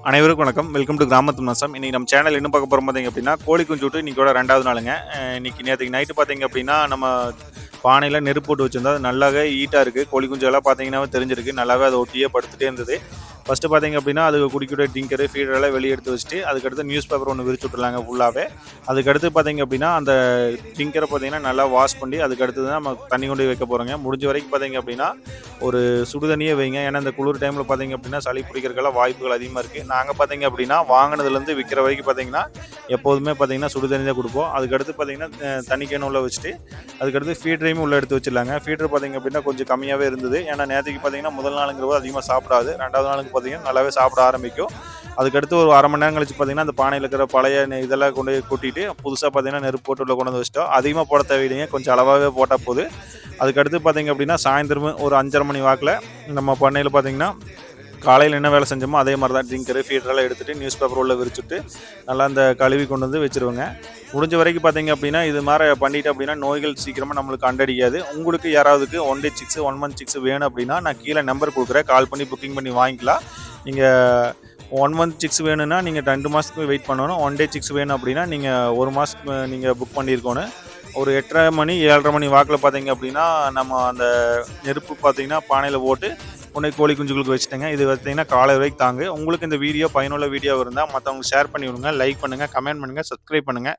அனைவருக்கும் வணக்கம். Welcome to கிராமத்து மாசம். இன்னைக்கு நம்ம சேனல் என்ன பார்க்க போறோம் பார்த்தீங்க அப்படின்னா, கோழி குஞ்சு விட்டு இன்னைக்கோட 2வது நாளுங்க. இன்னைக்கு நேத்தைக்கு நைட்டு பார்த்தீங்க அப்படின்னா, நம்ம பானையில நெருப்பு போட்டு வச்சிருந்தோம். அது நல்லாவே ஹீட்டா இருக்கு. கோழி குஞ்செல்லாம் பார்த்தீங்கன்னாவே தெரிஞ்சிருக்கு. நல்லாவே அதை ஒட்டியே படுத்துட்டே இருந்தது. ஃபர்ஸ்ட்டு பார்த்தீங்க அப்படின்னா, அது குடிக்கக்கூடிய டிங்கரு, ஃபீடரெல்லாம் வெளிய எடுத்து வச்சுட்டு, அதுக்கடுத்து நியூஸ் பேப்பர் ஒண்ணு விரிச்சு விட்டுர்லாங்க ஃபுல்லாவே. அதுக்கடுத்து பார்த்தீங்க அப்படின்னா, அந்த டிங்கர பார்த்தீங்கன்னா, நல்லா வாஷ் பண்ணி, அதுக்கடுத்து தான் நம்ம தண்ணி கொண்டு போய் வைக்க போறோங்க. முடிஞ்ச வரைக்கும் பார்த்தீங்க அப்படின்னா, ஒரு சுடு தண்ணியே வைங்க. ஏன்னா, இந்த குளிர் டைம்ல பார்த்தீங்க அப்படின்னா, சளி பிடிக்கிறதுக்கெல்லாம் வாய்ப்புகள் அதிகமா இருக்கு. நாங்க பார்த்தீங்க அப்படின்னா, வாங்குனதுலேருந்து விக்கிற வரைக்கும் பார்த்தீங்கன்னா, எப்போதுமே பார்த்தீங்கன்னா, சுடு தண்ணி தான் குடுப்போம். அதுக்கடுத்து பார்த்தீங்கன்னா, தண்ணி கேன் உள்ள வச்சுட்டு, அதுக்கடுத்து ஃபீடரையும் உள்ள எடுத்து வச்சிடலாங்க. ஃபீடர் பார்த்தீங்க அப்படின்னா, கொஞ்சம் கம்மியாவே இருந்தது. ஏன்னா, நேத்தைக்கு பார்த்தீங்கன்னா, முதல் நாளுங்கிறபோது அதிகமா சாப்பிடாது. 2வது நாளுக்கு பார்த்தீங்கன்னா, நல்லாவே சாப்பிட ஆரம்பிக்கும். அதுக்கடுத்து ஒரு 1/2 மணி நேரம் கழிச்சு பார்த்தீங்கன்னா, அந்த பானையில இருக்கிற பழைய இதெல்லாம் கொண்டு போய் கொட்டிட்டு, புதுசா பார்த்தீங்கன்னா, நெருப்பு போட்டு உள்ள கொண்டு வந்து வச்சுட்டோம். அதிகமா போட தேவையில்லைங்க. கொஞ்சம் அளவாவே போட்டா போதும். அதுக்கடுத்து பார்த்தீங்க அப்படின்னா, சாயந்தரமும் ஒரு 5:30 மணி வாக்குல நம்ம பண்ணையில பார்த்தீங்கன்னா, காலையில என்ன வேலை செஞ்சோமோ அதே மாரி தான் டிங்கரு, ஃபீடரெல்லாம் எடுத்துட்டு நியூஸ் பேப்பர் உள்ள விரிச்சுட்டு, நல்லா அந்த கழுவி கொண்டு வந்து வச்சுருவேங்க. முடிஞ்ச வரைக்கும் பார்த்தீங்க அப்படின்னா, இது மாரி பண்ணிட்டோம் அப்படின்னா, நோய்கள் சீக்கிரமா நம்மளுக்கு கண்டடிக்காது. உங்களுக்கு யாராவதுக்கு 1 டே சிக்ஸ், 1 மந்த் சிக்ஸ் வேணும் அப்படின்னா, நான் கீழ நம்பர் குடுக்குறேன். கால் பண்ணி புக்கிங் பண்ணி வாங்கிக்கலாம். நீங்க 1 மந்த் சிக்ஸ் வேணும்னா, நீங்க 2 மாசத்துக்கு வெயிட் பண்ணணும். 1 டே சிக்ஸ் வேணும் அப்படின்னா, நீங்க 1 மாசத்துக்கு நீங்க புக் பண்ணியிருக்கணும். ஒரு 8:30 மணி, 7:30 மணி வாக்குல பார்த்தீங்க அப்படின்னா, நம்ம அந்த நெருப்பு பார்த்தீங்கன்னா, பானையில போட்டு கொண்டு போய் கோழி குஞ்சுகளுக்கு வச்சுட்டேங்க. இது பார்த்தீங்கன்னா, காலை வரைக்கும் தாங்கும். உங்களுக்கு இந்த வீடியோ பயனுள்ள வீடியோவா இருந்தா, மத்தவங்களுக்கு ஷேர் பண்ணி விடுங்க. லைக் பண்ணுங்க, கமெண்ட் பண்ணுங்க, சப்ஸ்கிரைப் பண்ணுங்க.